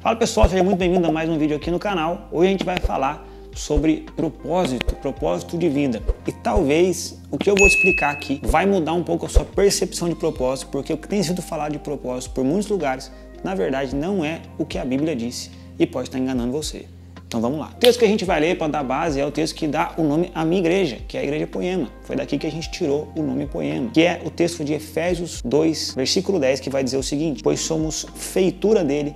Fala pessoal, seja muito bem-vindo a mais um vídeo aqui no canal. Hoje a gente vai falar sobre propósito de vida. E talvez o que eu vou explicar aqui vai mudar um pouco a sua percepção de propósito, porque o que tem sido falado de propósito por muitos lugares, na verdade não é o que a Bíblia disse e pode estar enganando você. Então vamos lá. O texto que a gente vai ler para dar base é o texto que dá o nome à minha igreja, que é a Igreja Poema. Foi daqui que a gente tirou o nome Poema, que é o texto de Efésios 2, versículo 10, que vai dizer o seguinte: pois somos feitura dele,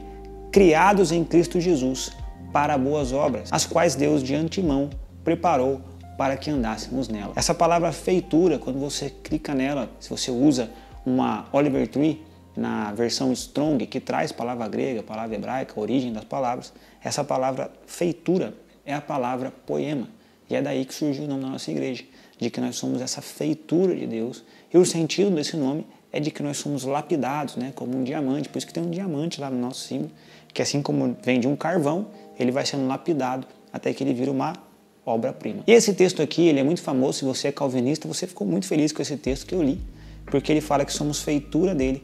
criados em Cristo Jesus para boas obras, as quais Deus de antemão preparou para que andássemos nela. Essa palavra feitura, quando você clica nela, se você usa uma Oliver Tree, na versão Strong, que traz palavra grega, palavra hebraica, a origem das palavras, essa palavra feitura é a palavra poema. E é daí que surgiu o nome da nossa igreja, de que nós somos essa feitura de Deus. E o sentido desse nome é de que nós somos lapidados, né, como um diamante. Por isso que tem um diamante lá no nosso símbolo, que assim como vem de um carvão, ele vai sendo lapidado até que ele vira uma obra-prima. E esse texto aqui, ele é muito famoso. Se você é calvinista, você ficou muito feliz com esse texto que eu li, porque ele fala que somos feitura dele,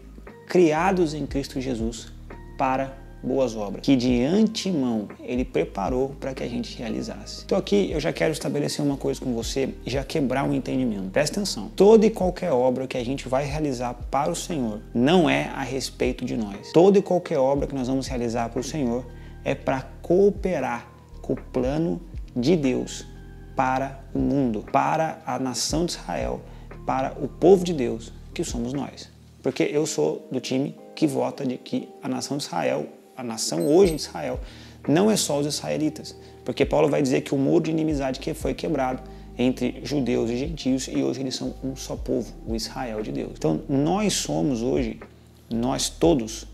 criados em Cristo Jesus para boas obras, que de antemão ele preparou para que a gente realizasse. Então aqui eu já quero estabelecer uma coisa com você e já quebrar um entendimento. Presta atenção. Toda e qualquer obra que a gente vai realizar para o Senhor não é a respeito de nós. Toda e qualquer obra que nós vamos realizar para o Senhor é para cooperar com o plano de Deus para o mundo, para a nação de Israel, para o povo de Deus, que somos nós. Porque eu sou do time que vota de que a nação de Israel, a nação hoje de Israel, não é só os israelitas. Porque Paulo vai dizer que o muro de inimizade que foi quebrado entre judeus e gentios, e hoje eles são um só povo, o Israel de Deus. Então nós somos hoje, nós todos,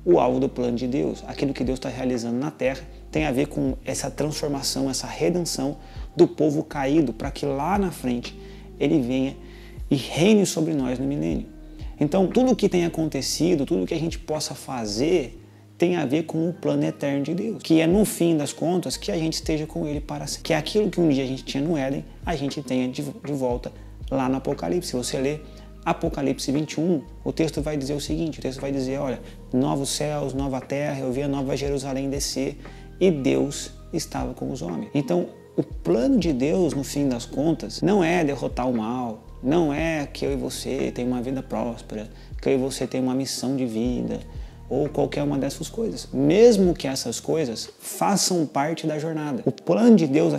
o alvo do plano de Deus. Aquilo que Deus está realizando na terra tem a ver com essa transformação, essa redenção do povo caído, para que lá na frente ele venha e reine sobre nós no milênio. Então, tudo o que tem acontecido, tudo o que a gente possa fazer, tem a ver com o plano eterno de Deus. Que é, no fim das contas, que a gente esteja com Ele para sempre. Que é aquilo que um dia a gente tinha no Éden, a gente tenha de volta lá no Apocalipse. Se você ler Apocalipse 21, o texto vai dizer o seguinte, o texto vai dizer, olha, novos céus, nova terra, eu vi a nova Jerusalém descer e Deus estava com os homens. Então, o plano de Deus, no fim das contas, não é derrotar o mal, não é que eu e você tenham uma vida próspera, que eu e você tenham uma missão de vida, ou qualquer uma dessas coisas. Mesmo que essas coisas façam parte da jornada. O plano de Deus,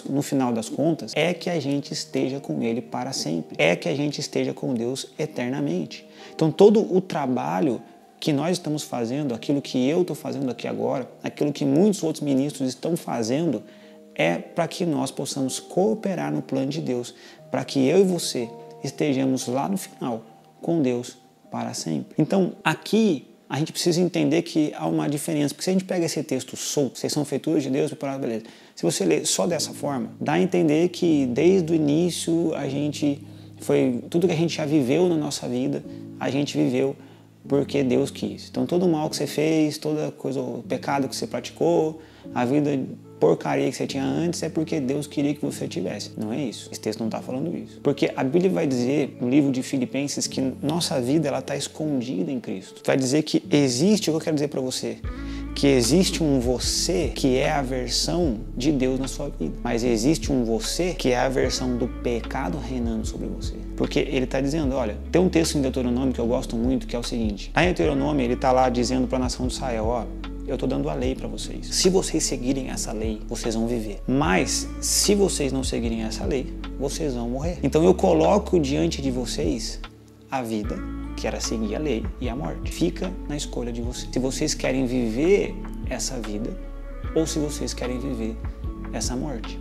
no final das contas, é que a gente esteja com Ele para sempre. É que a gente esteja com Deus eternamente. Então todo o trabalho que nós estamos fazendo, aquilo que eu estou fazendo aqui agora, aquilo que muitos outros ministros estão fazendo, é para que nós possamos cooperar no plano de Deus, para que eu e você estejamos lá no final com Deus para sempre. Então, aqui a gente precisa entender que há uma diferença, porque se a gente pega esse texto solto, vocês são feituras de Deus, preparados, beleza. Se você ler só dessa forma, dá a entender que desde o início tudo que a gente já viveu na nossa vida, a gente viveu porque Deus quis. Então, todo o mal que você fez, toda coisa, o pecado que você praticou, a vida porcaria que você tinha antes é porque Deus queria que você tivesse. Não é isso. Esse texto não está falando isso. Porque a Bíblia vai dizer, no livro de Filipenses, que nossa vida está escondida em Cristo. Vai dizer que existe, o que eu quero dizer para você, que existe um você que é a versão de Deus na sua vida. Mas existe um você que é a versão do pecado reinando sobre você. Porque ele está dizendo, olha, tem um texto em Deuteronômio que eu gosto muito, que é o seguinte. Lá em Deuteronômio, ele está lá dizendo para a nação de Israel, ó, eu estou dando a lei para vocês. Se vocês seguirem essa lei, vocês vão viver. Mas, se vocês não seguirem essa lei, vocês vão morrer. Então eu coloco diante de vocês a vida, que era seguir a lei, e a morte. Fica na escolha de vocês. Se vocês querem viver essa vida, ou se vocês querem viver essa morte.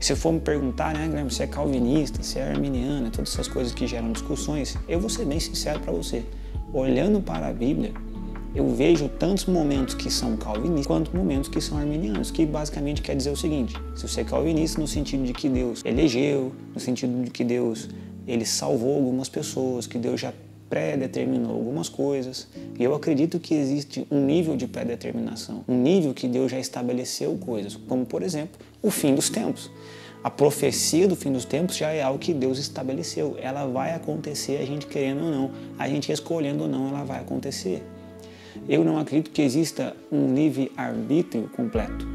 Se eu for me perguntar, né, Guilherme, se é calvinista, se é arminiana, todas essas coisas que geram discussões, eu vou ser bem sincero para você. Olhando para a Bíblia, eu vejo tantos momentos que são calvinistas quanto momentos que são arminianos, que basicamente quer dizer o seguinte: se você é calvinista no sentido de que Deus elegeu, no sentido de que Deus ele salvou algumas pessoas, que Deus já pré-determinou algumas coisas, e eu acredito que existe um nível de pré-determinação, um nível que Deus já estabeleceu coisas, como por exemplo, o fim dos tempos. A profecia do fim dos tempos já é algo que Deus estabeleceu, ela vai acontecer, a gente querendo ou não, a gente escolhendo ou não, ela vai acontecer. eu não acredito que exista um livre-arbítrio completo,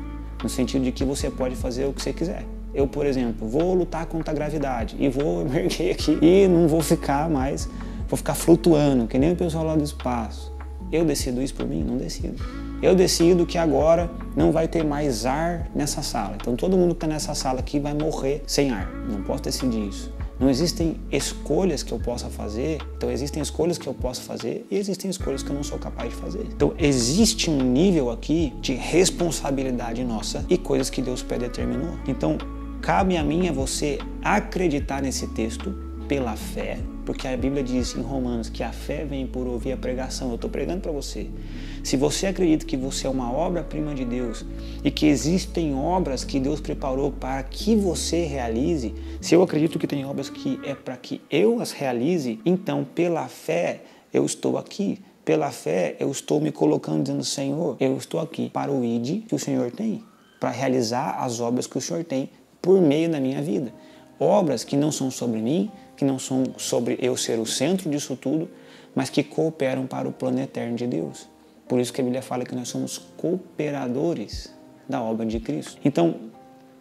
no sentido de que você pode fazer o que você quiser. Eu, por exemplo, vou lutar contra a gravidade e vou emerger aqui e não vou ficar mais, vou ficar flutuando, que nem o pessoal lá do espaço. Eu decido isso por mim? Não decido. Eu decido que agora não vai ter mais ar nessa sala. Então todo mundo que está nessa sala aqui vai morrer sem ar. Não posso decidir isso. Não existem escolhas que eu possa fazer, então existem escolhas que eu posso fazer e existem escolhas que eu não sou capaz de fazer. Então existe um nível aqui de responsabilidade nossa e coisas que Deus predeterminou. Então cabe a mim e a você acreditar nesse texto pela fé, porque a Bíblia diz em Romanos que a fé vem por ouvir a pregação. Eu estou pregando para você. Se você acredita que você é uma obra-prima de Deus e que existem obras que Deus preparou para que você realize, se eu acredito que tem obras que é para que eu as realize, então pela fé eu estou aqui. Pela fé eu estou me colocando dizendo, Senhor, eu estou aqui para o ID que o Senhor tem, para realizar as obras que o Senhor tem por meio da minha vida. Obras que não são sobre mim, que não são sobre eu ser o centro disso tudo, mas que cooperam para o plano eterno de Deus. Por isso que a Bíblia fala que nós somos cooperadores da obra de Cristo. Então,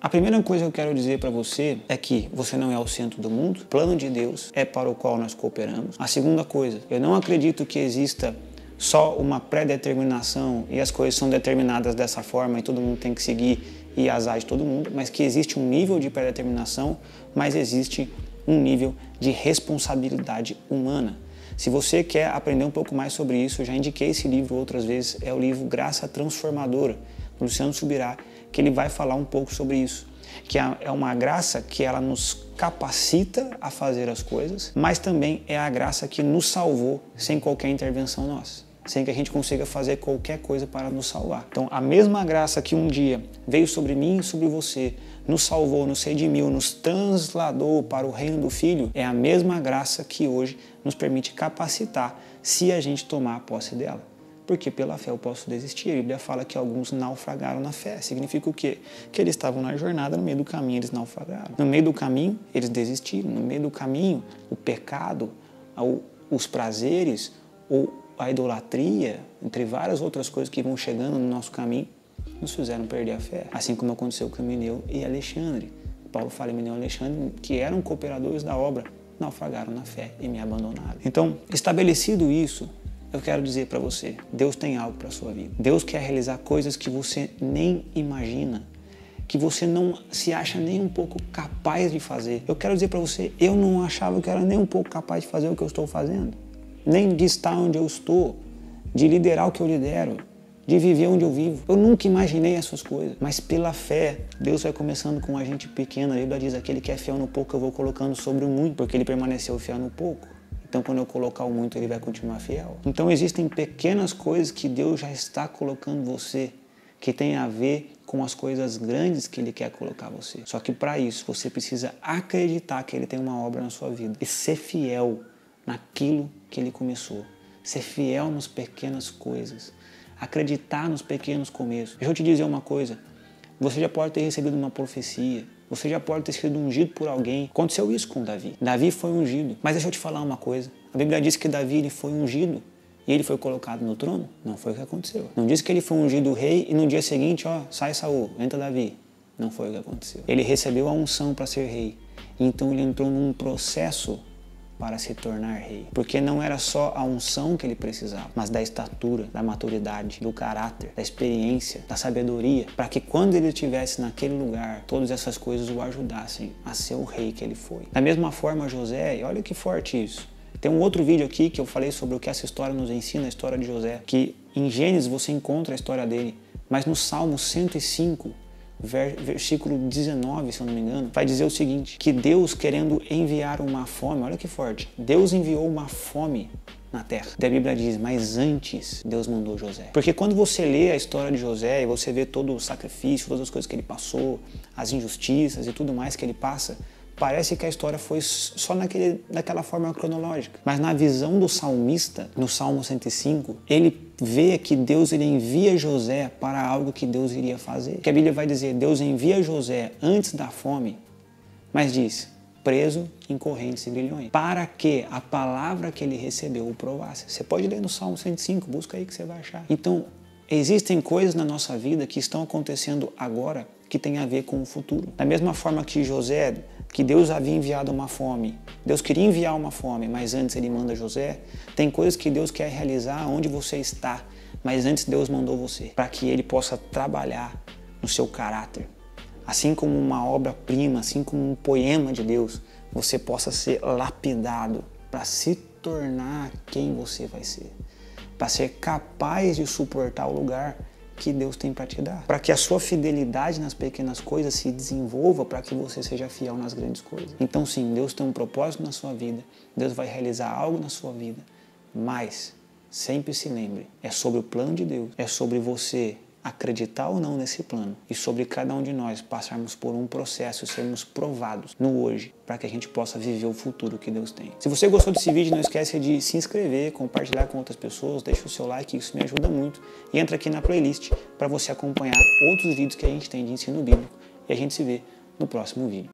a primeira coisa que eu quero dizer para você é que você não é o centro do mundo, o plano de Deus é para o qual nós cooperamos. A segunda coisa, eu não acredito que exista só uma pré-determinação e as coisas são determinadas dessa forma e todo mundo tem que seguir e azar de todo mundo, mas que existe um nível de pré-determinação, mas existe um nível de responsabilidade humana. Se você quer aprender um pouco mais sobre isso, eu já indiquei esse livro outras vezes, é o livro Graça Transformadora, do Luciano Subirá, que ele vai falar um pouco sobre isso, que é uma graça que ela nos capacita a fazer as coisas, mas também é a graça que nos salvou sem qualquer intervenção nossa, sem que a gente consiga fazer qualquer coisa para nos salvar. Então, a mesma graça que um dia veio sobre mim e sobre você, nos salvou, nos redimiu, nos trasladou para o reino do Filho, é a mesma graça que hoje nos permite capacitar se a gente tomar posse dela. Porque pela fé eu posso desistir. A Bíblia fala que alguns naufragaram na fé. Significa o quê? Que eles estavam na jornada, no meio do caminho eles naufragaram. No meio do caminho eles desistiram. No meio do caminho o pecado, os prazeres ou a idolatria, entre várias outras coisas que vão chegando no nosso caminho, nos fizeram perder a fé. Assim como aconteceu com Emineu e Alexandre. Paulo fala Emineu e Alexandre, que eram cooperadores da obra, naufragaram na fé e me abandonaram. Então, estabelecido isso, eu quero dizer para você, Deus tem algo para a sua vida. Deus quer realizar coisas que você nem imagina, que você não se acha nem um pouco capaz de fazer. Eu quero dizer para você, eu não achava que eu era nem um pouco capaz de fazer o que eu estou fazendo, nem de estar onde eu estou, de liderar o que eu lidero, de viver onde eu vivo. Eu nunca imaginei essas coisas, mas pela fé, Deus vai começando com a gente pequena. A Bíblia diz, aquele que é fiel no pouco eu vou colocando sobre o muito, porque ele permaneceu fiel no pouco. Então, quando eu colocar o muito, ele vai continuar fiel. Então, existem pequenas coisas que Deus já está colocando você, que tem a ver com as coisas grandes que Ele quer colocar você. Só que para isso, você precisa acreditar que Ele tem uma obra na sua vida e ser fiel naquilo que Ele começou. Ser fiel nas pequenas coisas. Acreditar nos pequenos começos. Deixa eu te dizer uma coisa. Você já pode ter recebido uma profecia. Você já pode ter sido ungido por alguém. Aconteceu isso com Davi. Davi foi ungido. Mas deixa eu te falar uma coisa. A Bíblia diz que Davi ele foi ungido e ele foi colocado no trono. Não foi o que aconteceu. Não diz que ele foi ungido rei e no dia seguinte, sai Saul, entra Davi. Não foi o que aconteceu. Ele recebeu a unção para ser rei. Então ele entrou num processo para se tornar rei. Porque não era só a unção que ele precisava, mas da estatura, da maturidade, do caráter, da experiência, da sabedoria, para que quando ele estivesse naquele lugar, todas essas coisas o ajudassem a ser o rei que ele foi. Da mesma forma, José, e olha que forte isso. Tem um outro vídeo aqui que eu falei sobre o que essa história nos ensina, a história de José, que em Gênesis você encontra a história dele, mas no Salmo 105, versículo 19, se eu não me engano, vai dizer o seguinte, que Deus querendo enviar uma fome, olha que forte, Deus enviou uma fome na terra. E a Bíblia diz, mas antes Deus mandou José. Porque quando você lê a história de José e você vê todo o sacrifício, todas as coisas que ele passou, as injustiças e tudo mais que ele passa, parece que a história foi só daquela forma cronológica. Mas na visão do salmista, no Salmo 105, ele vê que Deus ele envia José para algo que Deus iria fazer. Que a Bíblia vai dizer, Deus envia José antes da fome, mas diz, preso em correntes e grilhões, para que a palavra que ele recebeu o provasse. Você pode ler no Salmo 105, busca aí que você vai achar. Então, existem coisas na nossa vida que estão acontecendo agora que tem a ver com o futuro. Da mesma forma que José, que Deus havia enviado uma fome, Deus queria enviar uma fome, mas antes ele manda José, tem coisas que Deus quer realizar onde você está, mas antes Deus mandou você, para que ele possa trabalhar no seu caráter. Assim como uma obra-prima, assim como um poema de Deus, você possa ser lapidado para se tornar quem você vai ser, para ser capaz de suportar o lugar que Deus tem para te dar, para que a sua fidelidade nas pequenas coisas se desenvolva, para que você seja fiel nas grandes coisas. Então sim, Deus tem um propósito na sua vida, Deus vai realizar algo na sua vida, mas sempre se lembre, é sobre o plano de Deus, é sobre você acreditar ou não nesse plano e sobre cada um de nós passarmos por um processo e sermos provados no hoje para que a gente possa viver o futuro que Deus tem. Se você gostou desse vídeo, não esquece de se inscrever, compartilhar com outras pessoas, deixa o seu like, isso me ajuda muito e entra aqui na playlist para você acompanhar outros vídeos que a gente tem de ensino bíblico e a gente se vê no próximo vídeo.